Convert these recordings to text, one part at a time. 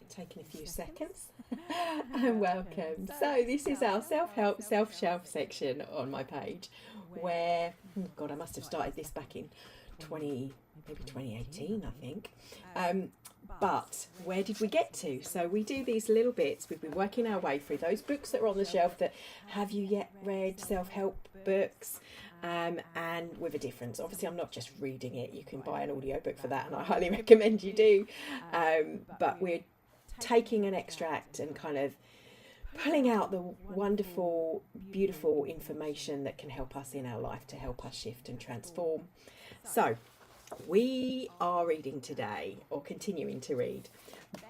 taking a few seconds. And welcome. So this is our self-help, self-shelf section on my page where, oh God, I must have started this back in maybe 2018, I think. But where did we get to? So we do these little bits. We've been working our way through those books that are on the shelf that have you yet read, self-help books, and with a difference. Obviously, I'm not just reading it. You can buy an audiobook for that, and I highly recommend you do. But we're taking an extract and kind of pulling out the wonderful, beautiful information that can help us in our life to help us shift and transform. So we are reading today, or continuing to read,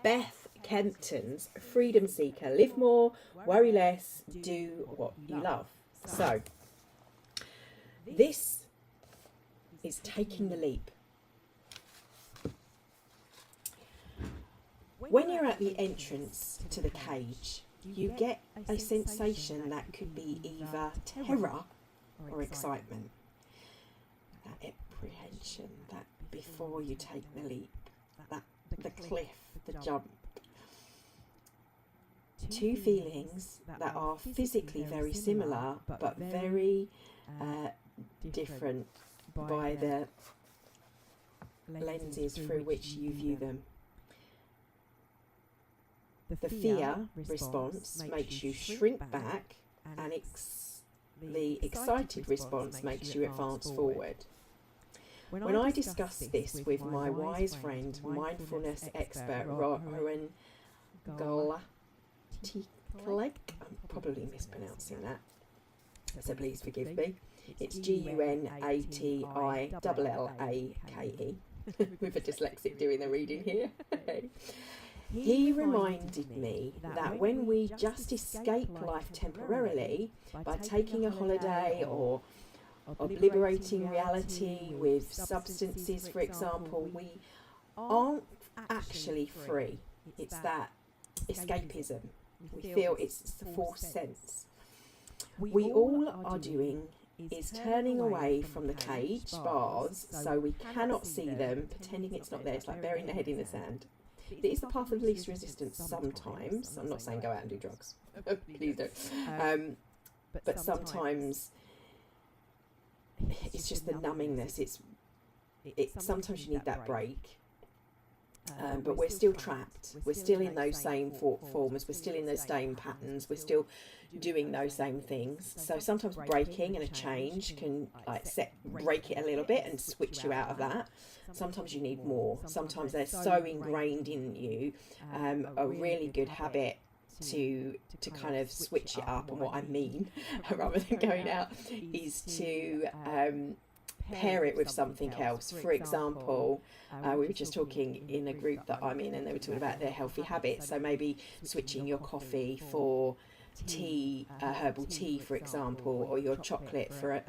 Beth Kempton's Freedom Seeker, Live More, Worry Less, Do What You Love. So this is taking the leap. When you're at the entrance to the cage, you get a sensation that could be either terror or excitement. That apprehension, that before you take the leap, that the cliff, the jump. Two feelings that are physically very similar but very different by the lenses through which you view them. The fear response makes you shrink back, and the excited response makes you advance forward. When I discussed this with my wise friend, mindfulness expert Rowan Galatiklek, I'm probably mispronouncing that, so please forgive me. It's Gunatillake with a dyslexic doing the reading here. He reminded me that when we just escape life temporarily by taking a holiday or obliterating reality with substances, for example, we aren't actually free. It's that escapism. We feel it's the false sense. We all are doing is turning away from the cage bars so we cannot see them, pretending it's not there. It's like burying the head in the sand. It is the path of least resistance sometimes. I'm not saying go out and do drugs. Please don't. But sometimes it's just the numbingness. Sometimes you need that break. But we're still trapped. We're still in those same forms. We're still in those same patterns. We're still doing those same things. So sometimes breaking and a change can break it a little bit and switch you out of that. Sometimes you need more. Sometimes they're so ingrained in you. A really good habit to kind of switch it up, and what I mean, rather than going out, is to pair it with something else. For example, we were just talking in a group that I'm in, and they were talking about their healthy habits. So maybe switching your coffee for tea, herbal tea, for example, or your chocolate for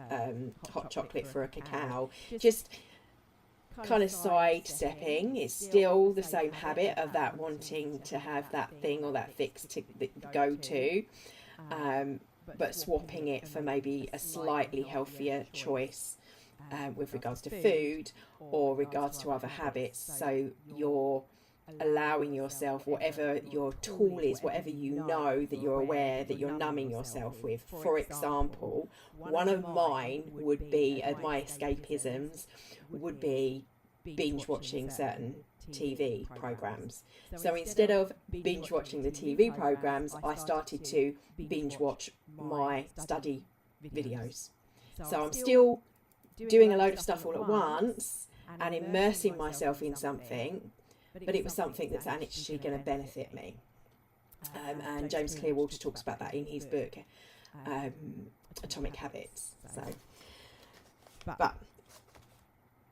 hot chocolate for a cacao. Just kind of sidestepping. It's still the same habit of that wanting to have that thing or that fix to go to, but swapping it for maybe a slightly healthier choice with regards to food or regards to other habits. So you're allowing yourself, whatever your tool is, whatever you know that you're aware that you're numbing yourself with. For example, one of mine would be, my escapisms would be binge watching certain TV programs. So instead of binge watching the TV programs, I started to binge watch my study videos. So I'm still doing a load of stuff all at once and immersing myself in something, but it was something that's actually going to benefit me. And James Clearwater talks about that in his book, Atomic Habits. So, but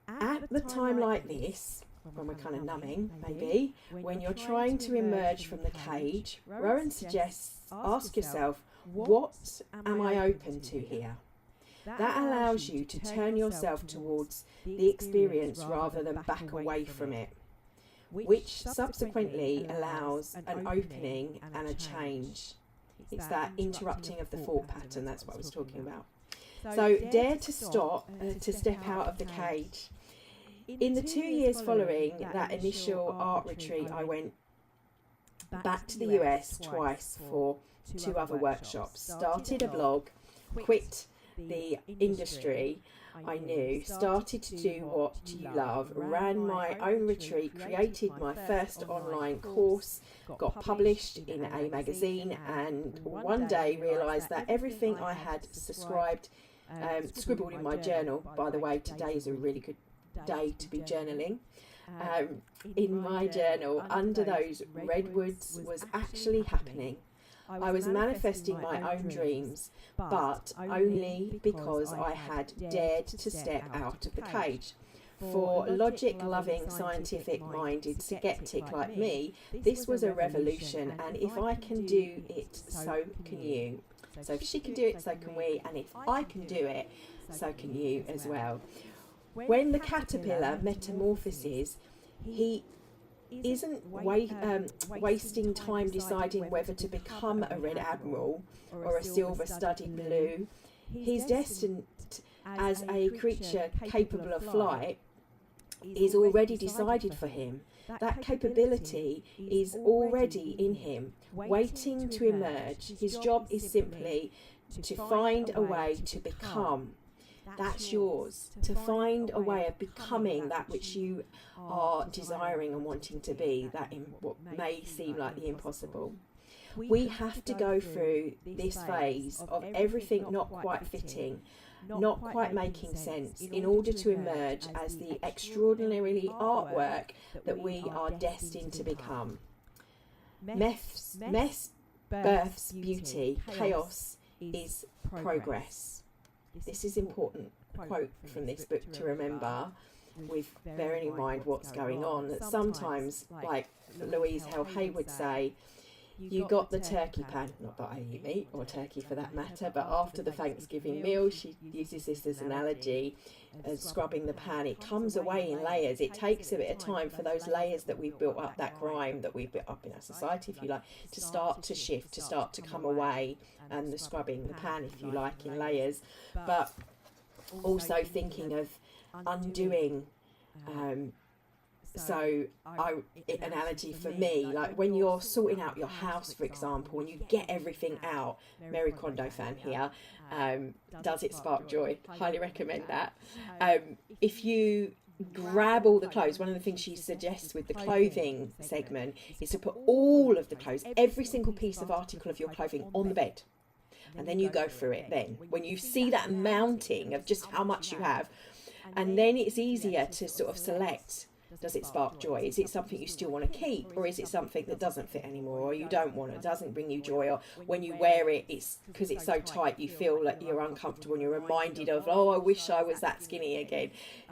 at the time like this, when we're kind of numbing, maybe, when you're trying to emerge from the cage, Rowan suggests ask yourself, what am I open to here? That allows you to turn yourself towards the experience rather than back away from it, which subsequently allows an opening and a change. It's that interrupting of the thought pattern. That's what I was talking about. So dare to stop, to step out of the cage. In the 2 years following that initial art retreat I went back to the US twice for 2 other workshops, started a blog, quit the industry I knew, started to do what you love, ran my own retreat, created my first online course, got published in a magazine, and one day realised that everything I had scribbled in my journal, by the way, today is a really good day to be journaling, in my journal under those redwoods was actually happening. I was manifesting my own dreams, but only because I had dared to step out of the cage. For logic-loving, scientific-minded skeptic like me, this was a revolution, and if I can do it, so can you. So if she can do it, so can we, and if I can do it, so can you as well. When the caterpillar metamorphoses, he isn't wasting time deciding whether to become a red admiral or a silver-studded blue. He's destined as a creature capable of flight is already decided for him. That capability is already in him, waiting to emerge. His job is simply to find a way to become. That's yours, to find a way of becoming that which you are desiring and wanting to be, that in what may seem like the impossible. We have to go through this phase of everything not quite fitting, not quite making sense, in order to emerge as the extraordinarily artwork that we are destined to become. Mess births beauty, chaos is progress. This is important quote from this book to remember, with bearing in mind what's going on, that sometimes, like Louise Hay would say, you got the turkey pan, not that I eat meat or turkey for that matter, but after the Thanksgiving meal, she uses this as an analogy of scrubbing the pan. It comes away in layers. It takes a bit of time for those layers that we've built up, that grime that we've built up in our society, if you like, to start to shift, to start to come away, and the scrubbing the pan, if you like, in layers. But also thinking of undoing. So analogy for me, like when you're sorting out your house, for example, and you get everything out, Mary Kondo fan here, does it spark joy? Highly recommend that. If you grab all the clothes, one of the things she suggests with the clothing segment is to put all of the clothes, every single piece of article of your clothing on the bed. And then you go through it then. When you see that mounting of just how much you have, and then it's easier to sort of select, does it spark joy? Is it something you still want to keep, or is it something that doesn't fit anymore, or you don't want it, doesn't bring you joy, or when you wear it, it's because it's so tight you feel like you're uncomfortable and you're reminded of, oh, I wish I was that skinny again.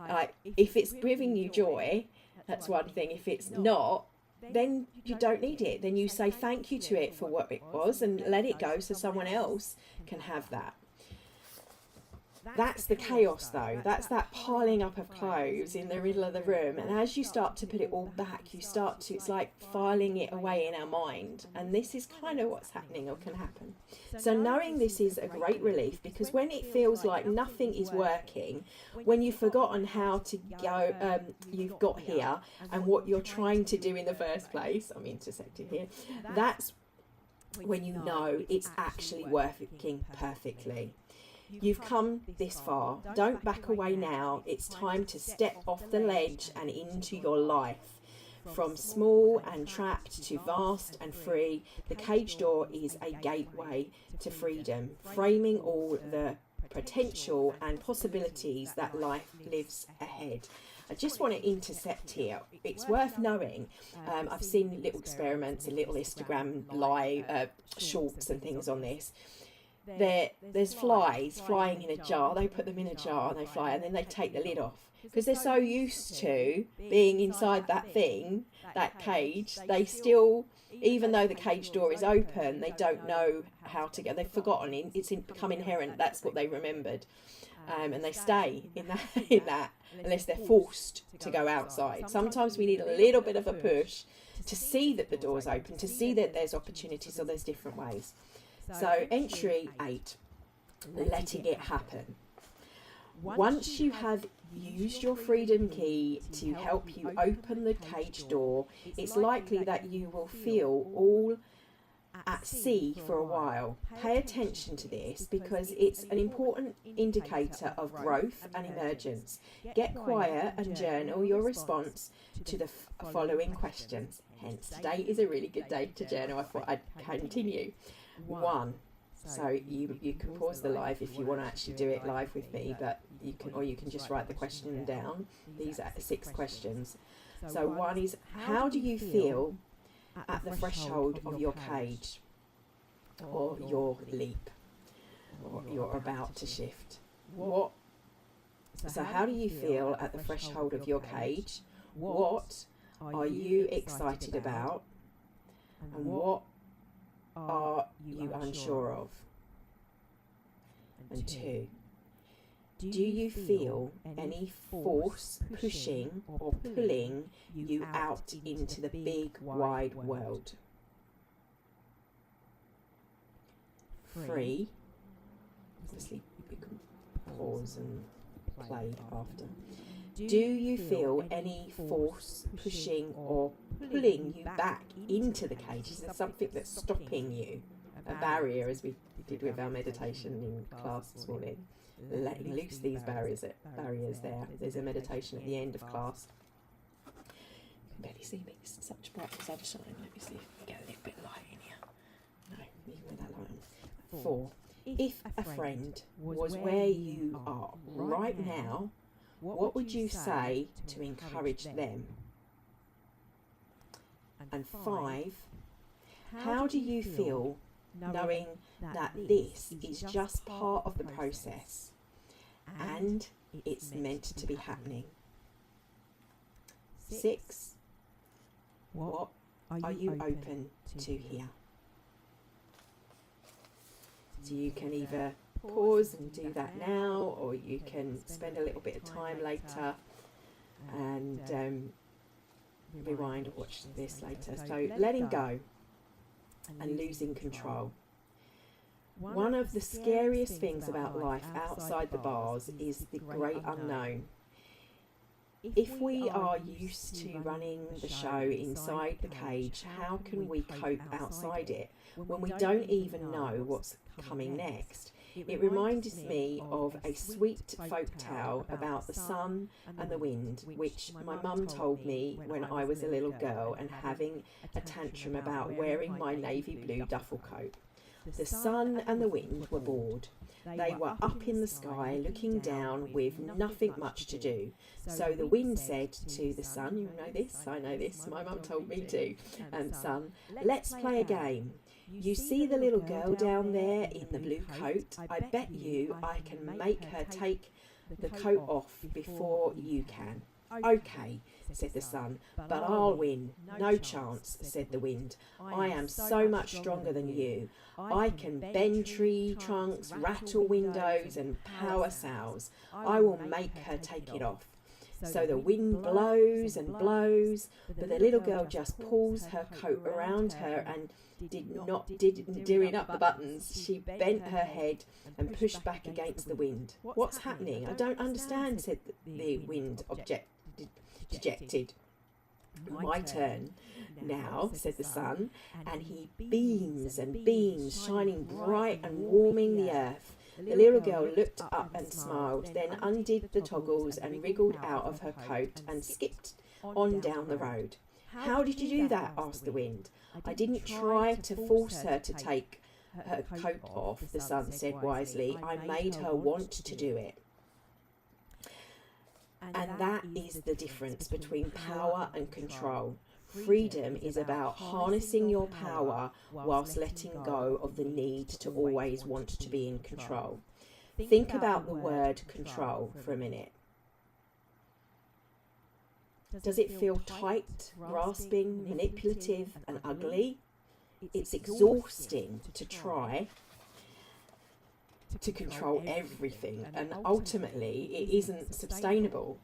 Like, if it's bringing you joy, that's one thing. If it's not, then you don't need it. Then you say thank you to it for what it was and let it go so someone else can have that. That's the chaos though. That's that piling up of clothes in the middle of the room, and as you start to put it all back, it's like filing it away in our mind, and this is kind of what's happening or can happen. So knowing this is a great relief, because when it feels like nothing is working, when you've forgotten how to go, you've got here and what you're trying to do in the first place, I'm intersecting here, that's when you know it's actually working perfectly. You've come this far. Don't back away now. It's time to step off the ledge and into your life. From small and trapped to vast and free, the cage door is a gateway to freedom, framing all the potential and possibilities that life lives ahead. I just want to intercept here. It's worth knowing. I've seen little experiments and little Instagram live shorts and things on this. There's flies flying in a jar. They put them in a jar and they fly, and then they take the lid off because they're so used to being inside that thing, that cage. They still, even though the cage door is open, they don't know how to get. They've forgotten. It's become inherent. That's what they remembered, and they stay in that unless they're forced to go outside. Sometimes we need a little bit of a push to see that the door's open, to see that there's opportunities or there's different ways. So entry 8, letting it happen. Once you have use your freedom key to help you open the cage door, it's likely that you will feel all at sea for a while. Pay attention to this because it's an important indicator of growth and emergence. Get quiet and journal your response to the following questions. Hence, today is a really good day to journal. I thought I'd continue. 1. So you can pause the live if you want to actually do it live with me, but you can just write the question down. These are 6 questions. So 1 is, how do you feel at the threshold of your cage or your leap or you're about to shift? So how do you feel at the threshold of your cage? What are you excited about? And what are you unsure of? And 2, do you feel any force pushing or pulling you out into the big wide world? 3, obviously you can pause and play after. Do you feel any force pushing or pulling you back into the cage? Is there something that's stopping you? A barrier, as we did with our meditation in class this morning. Letting loose these barriers there. There's a meditation at the end of class. You can barely see me, it's such bright sunshine. Let me see if we get a little bit of light in here. No, even with that light on. 4. If a friend was where you are right now, what would you say to encourage them? And 5, how do you feel knowing that this is just part of the process and it's meant to be happening? 6, what are you open to here? So you can either pause and do that now, or you can spend a little bit of time later and rewind or watch this later. So letting go and losing control. One of the scariest things about life outside the bars is the great unknown. If we are used to running the show inside the cage, how can we cope outside it when we don't even know what's coming next? It reminds me of a sweet folk tale about the sun and the wind, which my mum told me when I was a little girl and having a tantrum about wearing my navy blue duffel coat. The sun and the wind were bored. They were up in the sky looking down with nothing much to do. So the wind said to the sun, you know this, I know this, my mum told me to, son, let's play a game. You see the little girl down there in the blue coat? I bet you I can make her take the coat off before you can. Okay, said the sun, but I'll win. No chance, said the wind. I am so much stronger than you. I can bend tree trunks, rattle windows and power sails. I will make her take it off. So the wind blows and blows, but the little girl just pulls her coat around her and didn't doing up the buttons. She bent her head and pushed back against the wind. What's happening? I don't understand, said the wind, dejected. My turn now, said the sun, and he beams and beams, shining bright and warming the earth. The little girl looked up and smiled, then undid the toggles and wriggled out of her coat and skipped on down the road. How did you do that? Asked the wind. I didn't try to force her to take her coat off, the sun said wisely. I made her want to do it. And that is the difference between power and control. Freedom is about harnessing your power whilst letting go of the need to always want to be in control. Think about the word control for a minute. Does it feel tight, grasping, manipulative and ugly? It's exhausting to try to control everything, and ultimately it isn't sustainable.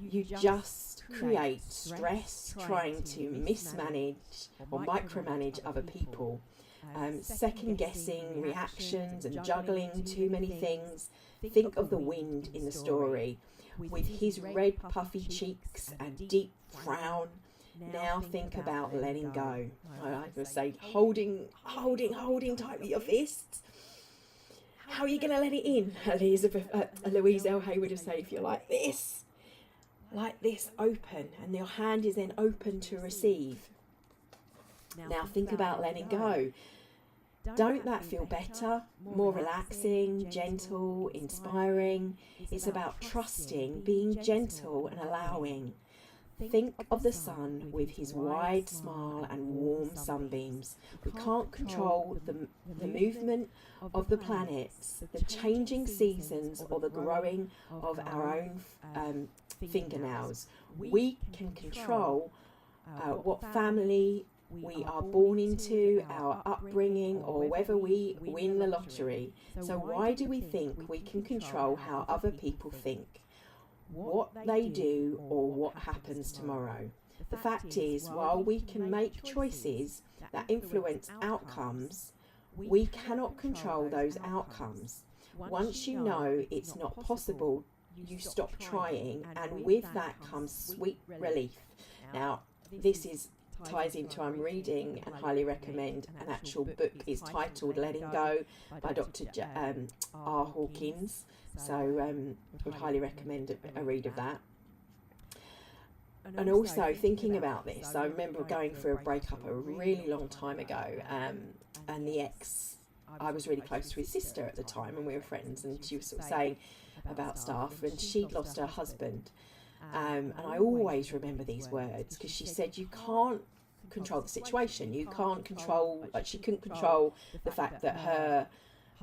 You just create stress trying to mismanage or micromanage other people, second guessing reactions and juggling too many things. Think of the wind in the story. With his red puffy cheeks and deep frown, now think about letting go. I like to say holding tight with your fists. How are you going to let it in? Louise L. Hay would have said, if you're like this, open, and your hand is then open to receive. Now think about letting go. Don't that feel better, more relaxing, gentle, inspiring? It's about trusting, being gentle and allowing. Think of the sun with his wide smile and warm sunbeams. We can't control the movement of the planets, the changing seasons, or the growing of our own fingernails. We can control what family we are born into, our upbringing, or whether we win the lottery. So why do we think we can control how other people think, what they do, or what happens tomorrow? The fact is, while we can make choices that influence outcomes, we cannot control those outcomes. Once you know it's not possible, you stop trying, and with that comes sweet relief. Now, this ties into, I'm reading and highly recommend, an actual book is titled Letting Go by Dr. R. Hawkins. So would highly recommend a read of that. And also thinking about this, I remember going through a breakup a really long time ago, and the ex, I was really close to his sister at the time, and we were friends, and she was sort of saying about stuff, and she'd lost her husband. And I always remember these words, because she said, you can't control the situation. You can't control, like, she couldn't control the fact that her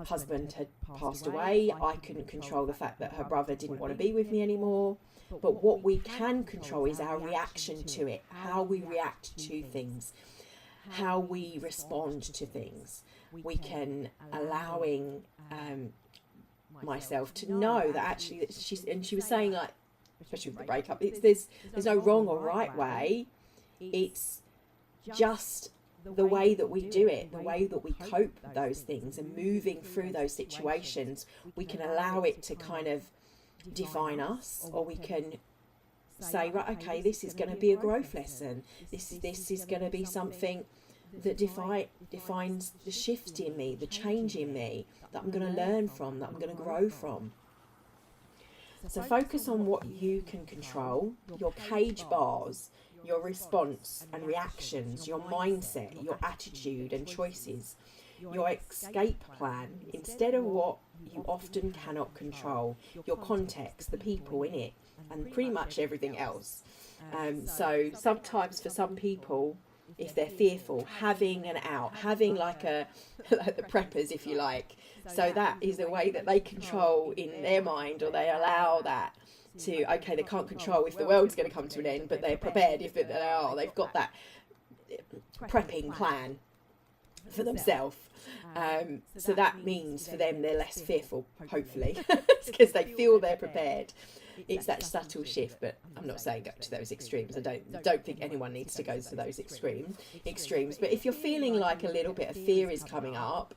husband had passed away. I couldn't control the fact that her brother didn't want to be with me anymore. But what we can control is our reaction to it, how we react to things, how we respond to things. We can allowing myself to know that actually, that she was saying, like, especially with the breakup, there's no wrong or right way. It's just the way that we do it, the way that we cope with those things, and moving through those situations. We can allow it to kind of define us, or we can say, right, okay, this is going to be a growth lesson. This is going to be something that defines the shift in me, the change in me, that I'm going to learn from, that I'm going to grow from. So focus on what you can control, your cage bars, your response and reactions, your mindset, your attitude and choices, your escape plan, instead of what you often cannot control, your context, the people in it, and pretty much everything else. So sometimes for some people, if they're fearful, having an out, having like the preppers, if you like, so that is a way that they control in their mind, or they allow that to, okay, they can't control if the world's going to come to an end, but they're prepared if they've got that prepping plan for themselves. So that means for them they're less fearful, hopefully, because they feel they're prepared. It's that subtle shift, but I'm not saying go to those extremes. I don't think anyone needs to go to those extremes. But if you're feeling like a little bit of fear is coming up,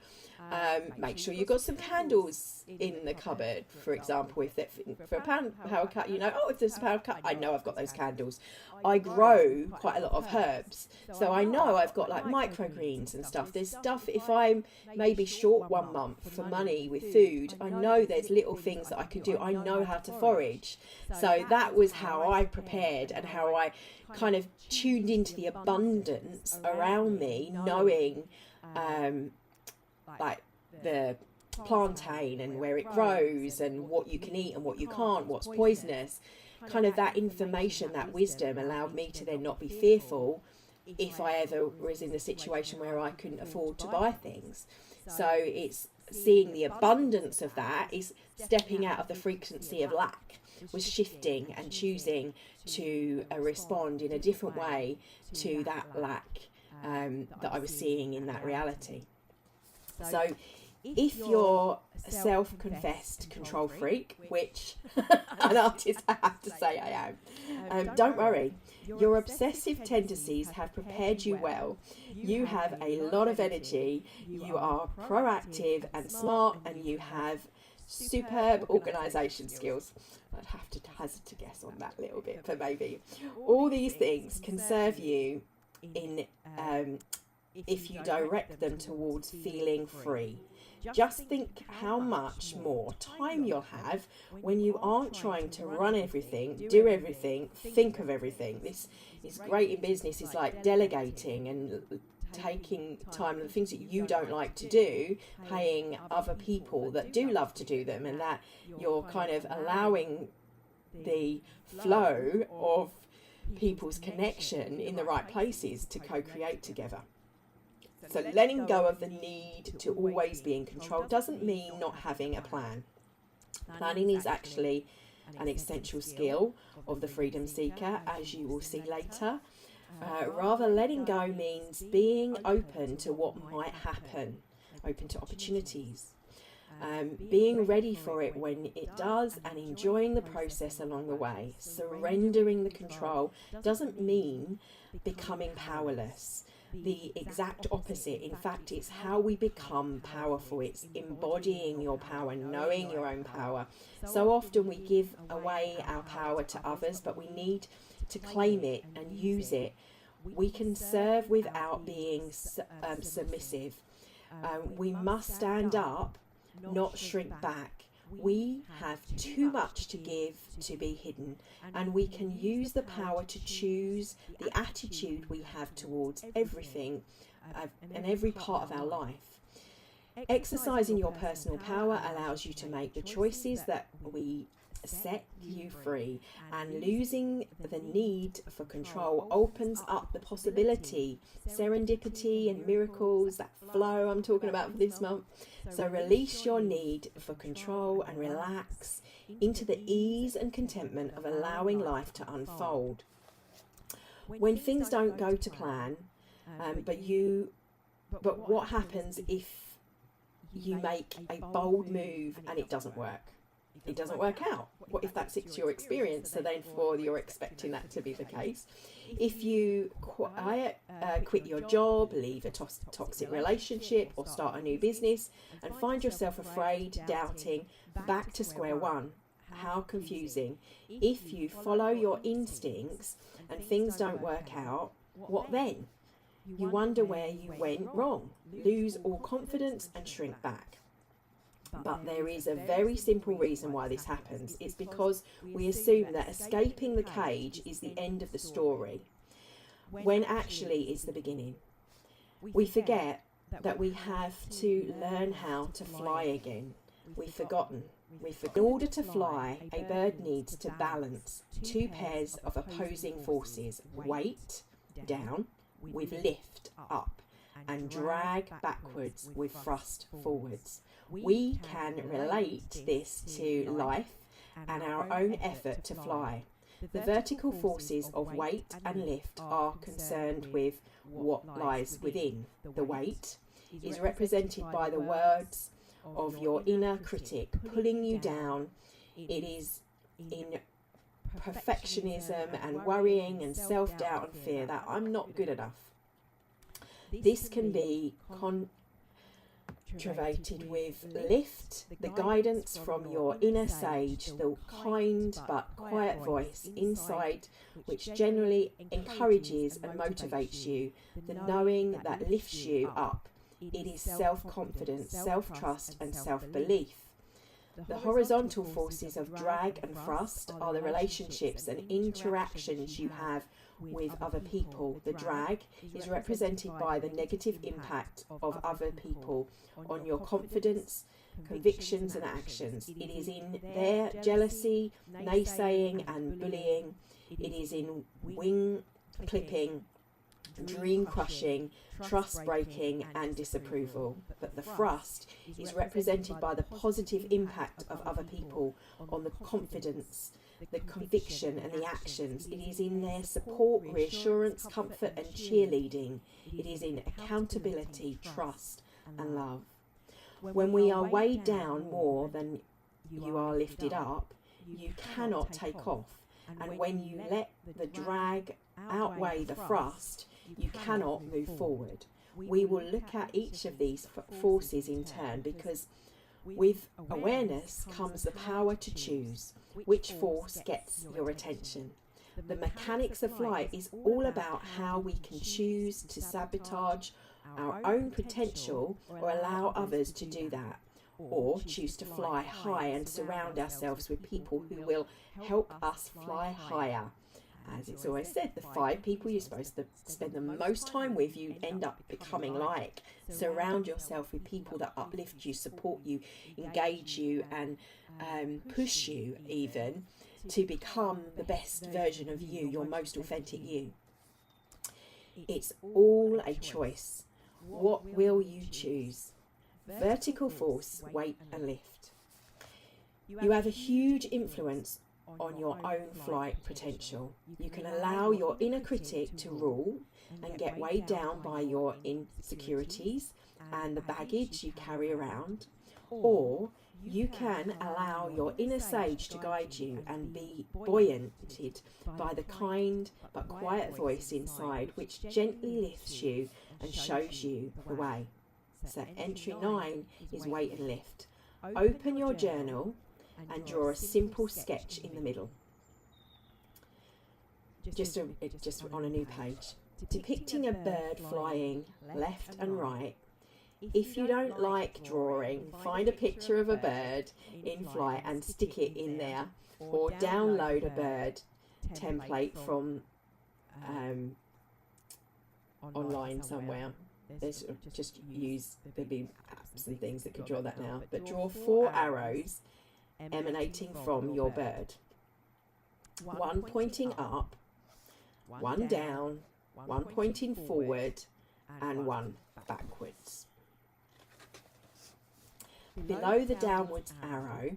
make sure you've got some candles in the cupboard. For example, if for a power cut, if there's a power cut, I know I've got those candles. I grow quite a lot of herbs, so I know I've got like microgreens and stuff. There's stuff, if I'm maybe short 1 month for money with food, I know there's little things that I can do. I know how to forage. So that was how I prepared, and how I kind of tuned into the abundance around me, knowing like the plantain and where it grows, and what you can eat and what you can't, what's poisonous. Kind of that information, that wisdom allowed me to then not be fearful if I ever was in a situation where I couldn't afford to buy things. So it's seeing the abundance of that, is stepping out of the frequency of lack, was shifting and choosing to respond in a different way to that lack that I was seeing in that reality. So If you're a self-confessed control freak, which an artist I have to say I am, don't worry. Your obsessive tendencies have prepared you well. You have a lot of energy, you are proactive and smart, and you have superb organisation skills. I'd have to hazard to guess on that little bit, but maybe. All these things can serve you in if you direct them towards feeling free. Just think how much more time you'll have when you aren't trying to run everything, do everything, think of everything. This is great in business, is like delegating and taking time on the things that you don't like to do, paying other people that do love to do them, and that you're kind of allowing the flow of people's connection in the right places to co-create together. So letting go of the need to always be in control doesn't mean not having a plan. Planning is actually an essential skill of the freedom seeker, as you will see later. Rather, letting go means being open to what might happen, open to opportunities, being ready for it when it does, and enjoying the process along the way. Surrendering the control doesn't mean becoming powerless. The exact opposite. In fact, it's how we become powerful. It's embodying your power, knowing your own power. So often we give away our power to others, but we need to claim it and use it. We can serve without being submissive. We must stand up, not shrink back. We have too much to give to be hidden, and we can use the power to choose the attitude we have towards everything and every part of our life. Exercising your personal power allows you to make the choices that we set you free, and losing the need for control opens up the possibility, serendipity and miracles, that flow I'm talking about for this month. So release your need for control and relax into the ease and contentment of allowing life to unfold. When things don't go to plan, but what happens if you make a bold move and it doesn't work? It doesn't work out. What if that's your experience? So therefore you're expecting that to be the case. If you quit your job, leave a toxic relationship, or start a new business and find yourself afraid, doubting, back to square one, how confusing. If you follow your instincts and things don't work out, what then? You wonder where you went wrong, lose all confidence and shrink back. But there is a very simple reason why this happens. It's because we assume that escaping the cage is the end of the story, when actually it's the beginning. We forget that we have to learn how to fly again. We've forgotten. In order to fly, a bird needs to balance two pairs of opposing forces: weight, down, with lift, up, and drag backwards with thrust forwards. We can relate this to life and our own effort to fly. The vertical forces of weight and lift are concerned with what lies within. The weight is represented by the words of your inner critic pulling you down. It is in perfectionism and worrying and self-doubt and fear that I'm not good enough. This can be conjugated with lift, the guidance from your inner sage, the kind but quiet voice inside which generally encourages and motivates you, the knowing that lifts you up. It is self-confidence, self-trust and self-belief. The horizontal forces of drag and thrust are the relationships and interactions you have with other people. The drag is represented by the negative impact of other people on your confidence, convictions and actions. It is in their jealousy, naysaying and bullying. It is in wing clipping, dream crushing, trust breaking and disapproval. But the thrust is represented by the positive impact of other people on the confidence, the conviction and the actions. It is in their support, reassurance, comfort and cheerleading. It is in accountability, trust and love. When we are weighed down more than you are lifted up, you cannot take off. And when you let the drag outweigh the thrust, you cannot move forward. We will look at each of these forces in turn, because with awareness comes the power to choose which force gets your attention. The mechanics of flight is all about how we can choose to sabotage our own potential or allow others to do that, or choose to fly high and surround ourselves with people who will help us fly higher. As it's always said, the 5 people you're supposed to spend the most time with, you end up becoming like. Surround yourself with people that uplift you, support you, engage you, and push you even to become the best version of you, your most authentic you. It's all a choice. What will you choose? Vertical force, weight and lift. You have a huge influence on your own flight potential. You can allow your inner critic to rule and get weighed down by your insecurities and the baggage you carry around, or you can allow your inner sage to guide you and be buoyanted by the kind but quiet voice inside, which gently lifts you and shows you the way. So entry 9 is weight and lift. Open your journal and draw a simple sketch in the middle. Just on a new page. Depicting a bird flying left and right. If you don't like drawing, find a picture of a bird in flight and stick it in there, or download a bird template from online somewhere. There's just there'll be apps and things that could draw that now, but draw 4 arrows emanating from your bird. 1 pointing up, 1 down, 1 pointing forward, and 1 backwards. Below the downwards arrow,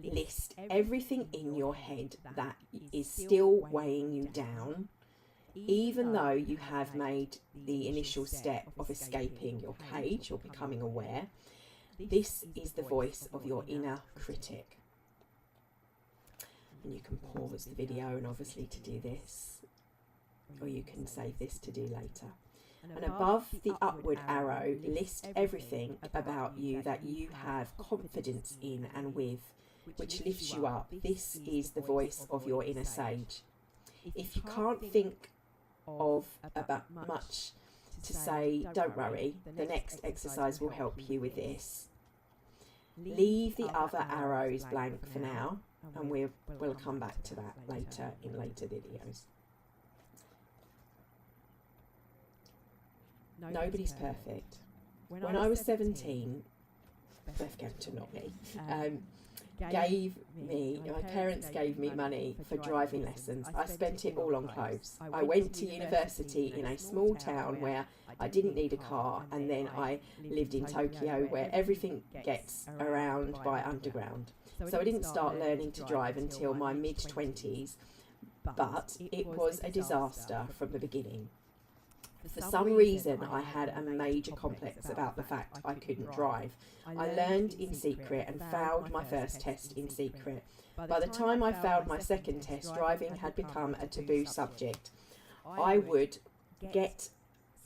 list everything in your head that is still weighing you down, even though you have made the initial step of escaping your cage or becoming aware. This is the voice of your inner critic. And you can pause the video and obviously to do this, or you can save this to do later. And above the upward arrow, list everything about you that you have confidence in and with, which lifts you up. This is the voice of your inner sage. If you can't think of about much to say, don't worry, the next exercise will help you with this. Leave the other arrows blank for now, and we'll come back to that later in later videos. Nobody's perfect. When I was 17, BethKempton, not me, my parents gave me money for driving lessons. I spent it all on clothes. I went to university in a small town where I didn't need a car, and then I lived in Tokyo where everything gets around by underground. So I didn't start learning to drive until my mid-20s, but it was a disaster from the beginning. For some reason, I had a major complex about the fact I couldn't drive. I learned in secret and failed my first test in secret. By the time I failed my second test, driving had become a taboo subject. I would get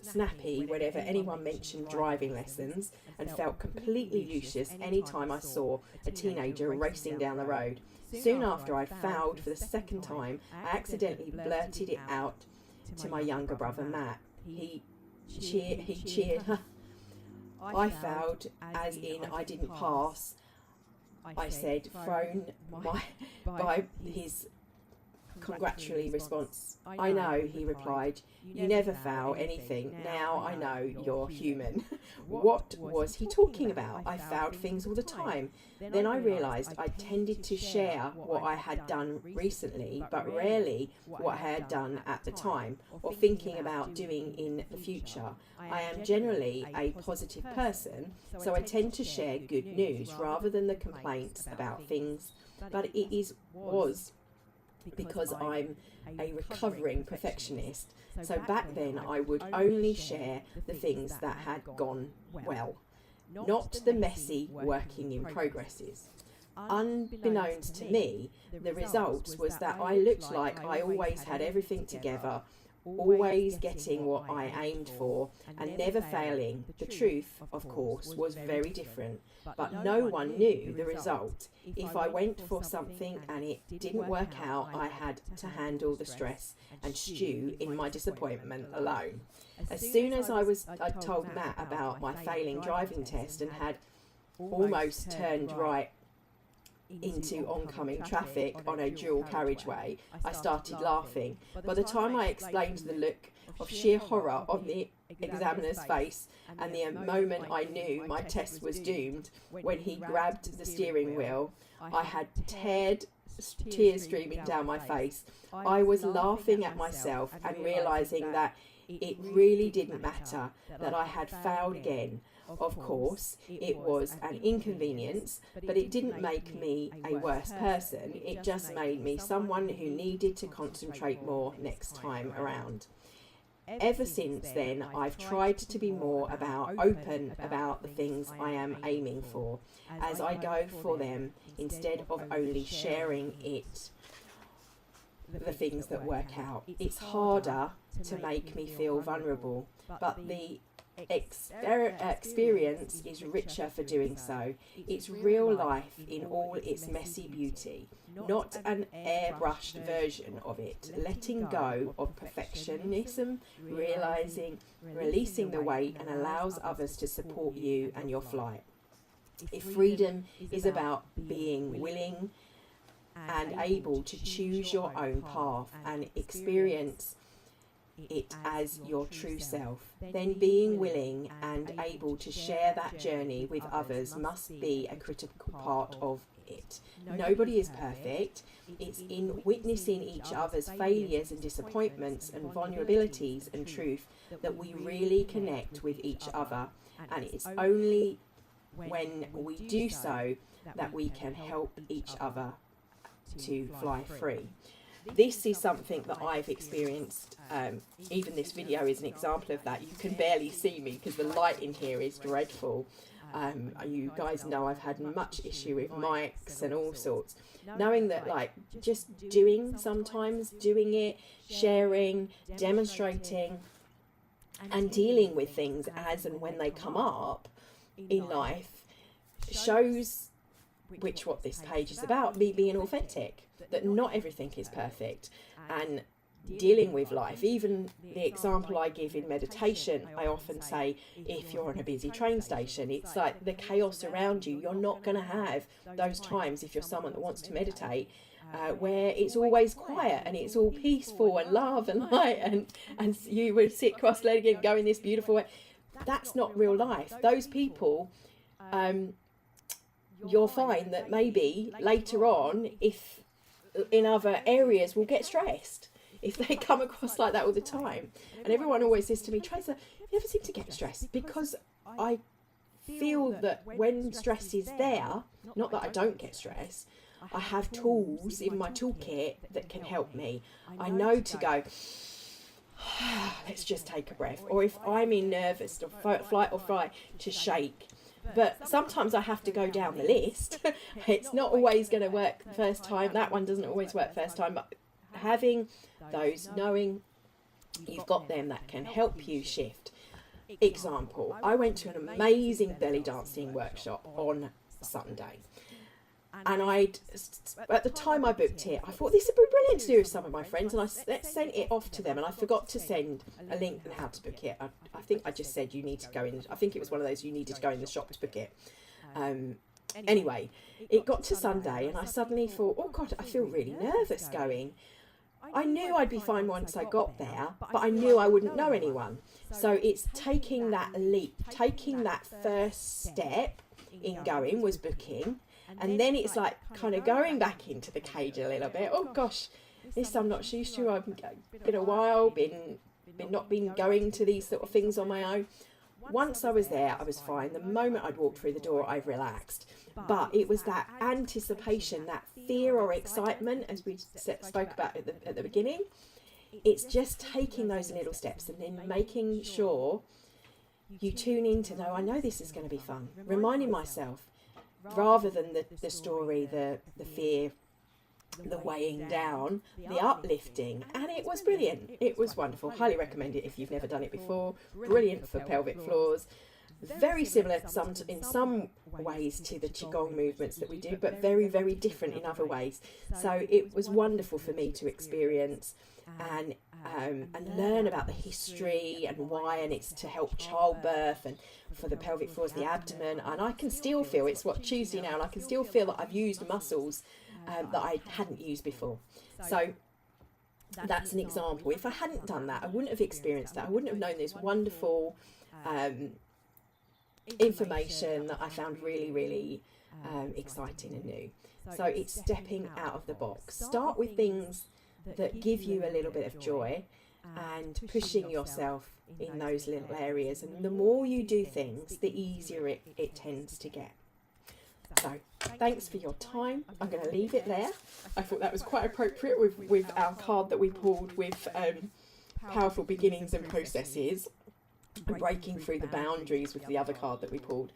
snappy whenever anyone mentioned driving lessons and felt completely useless any time I saw a teenager racing down the road. Soon after I failed for the second time, I accidentally blurted it out to my younger brother Matt. He cheered. I failed, as in I didn't pass. I said, thrown by his congratulatory response. I know, he replied. You never fail anything. Now I know you're human. What was he talking about? I failed things all the time. Then I realised I tended to share what I had done recently, but rarely what I had done at the time, or thinking about doing in the future. I am generally a positive person, so I tend to share good news rather than the complaints about things, but it was because I'm a recovering perfectionist. So back then I would only share the things that had gone well. not the messy working in progresses. Unbeknownst to me, the result was that I looked like I always had everything together, always getting what I aimed for and never failing. The truth, of course, was very different, but no one knew the result. If I went for something and it didn't work out, I had to handle the stress and stew in my disappointment alone. As soon as I told Matt about my failing driving test and had almost turned right into oncoming traffic on a dual carriageway, I started laughing. By the time I explained the look of sheer horror on the examiner's face and the moment I knew my test was doomed, when he grabbed the steering wheel, I had tears streaming down my face. I was laughing at myself and realising that it really didn't matter, that I had failed again. Of course, it was an inconvenience, but it didn't make me a worse person. It just made me someone who needed to concentrate more next time around. Ever since then, I've tried to be more open about the things I am aiming for as I go for them, instead of only sharing the things that work out. It's harder to make me feel vulnerable, but the experience is richer for doing so. It's real life in all its messy beauty, not an airbrushed version of it. Letting go of perfectionism, releasing the weight, and allows others to support you and your flight. If freedom is about being willing and able to choose your own path and experience it as your true self, then being willing and able to share that journey with others must be a critical part of it. Nobody is perfect. It's in witnessing each other's failures and disappointments and vulnerabilities and truth that we really connect with each other, and it's only when we do so that we can help each other to fly free. This is something that I've experienced. Even this video is an example of that. You can barely see me because the light in here is dreadful. You guys know I've had much issue with mics and all sorts. Knowing that, like, just doing it, sharing, demonstrating, and dealing with things as and when they come up in life shows what this page is about, me being authentic, that not everything is perfect, and dealing with life. Even the example I give in meditation, I often say, if you're on a busy train station, it's like the chaos around you. You're not going to have those times, if you're someone that wants to meditate, where it's always quiet and it's all peaceful and love and light, and you would sit cross-legged and go in this beautiful way. That's not real life. Those people, you'll find that maybe later on, if in other areas, will get stressed if they come across like that all the time. And everyone always says to me, Theresa, have you ever seem to get stressed? Because I feel that when stress is there, not that I don't get stressed, I have tools in my toolkit that can help me. I know to go, let's just take a breath. Or if I'm in nervous or flight or fright, to shake. But sometimes I have to go down the list. It's not always going to work the first time. That one doesn't always work first time. But having those, knowing you've got them that can help you shift. Example, I went to an amazing belly dancing workshop on Sunday. And at the time I booked it, I thought this would be brilliant to do with some of my friends, and I sent it off to them, and I forgot to send a link on how to book it. I think I just said you need to go in. I think it was one of those you needed to go in the shop to book it. Anyway, it got to Sunday, and I suddenly thought, oh God, I feel really nervous going. I knew I'd be fine once I got there, but I knew I wouldn't know anyone. So it's taking that leap, taking that first step in going was booking. And then it's like kind of going back into the cage a little bit. Oh gosh, this I'm not used to. I've been a while, not been going to these sort of things on my own. Once I was there, I was fine. The moment I'd walked through the door, I relaxed. But it was that anticipation, that fear or excitement, as we spoke about at the beginning. It's just taking those little steps and then making sure you tune in to know, I know this is going to be fun. Reminding myself, rather than the story, the fear, the weighing down, the uplifting, and it was brilliant. It was wonderful. Highly recommend it if you've never done it before. Brilliant for pelvic floors. Very similar in some ways to the Qigong movements that we do, but very, very different in other ways. So it was wonderful for me to experience and learn about the history and why, and it's to help childbirth and for the pelvic floors, the abdomen. And I can still feel, it's Tuesday now, and I can still feel that I've used muscles that I hadn't used before. So that's an example. If I hadn't done that, I wouldn't have experienced that. I wouldn't have known this wonderful information that I found really, really exciting and new. So it's stepping out of the box. Start with things that give you a little bit of joy and pushing yourself in those little areas. And the more you do things, the easier it tends to get. So thanks for your time. I'm going to leave it there. I thought that was quite appropriate with our card that we pulled with powerful beginnings and processes, and breaking through the boundaries with the other card that we pulled.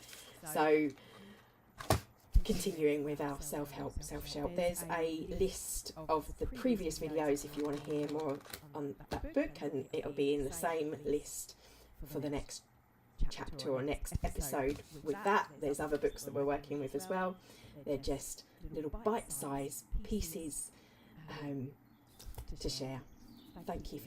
So continuing with our self-help, self-shelp, there's a list of the previous videos if you want to hear more on that book, and it'll be in the same list for the next chapter or next episode. With that, there's other books that we're working with as well. They're just little bite-sized pieces to share. Thank you for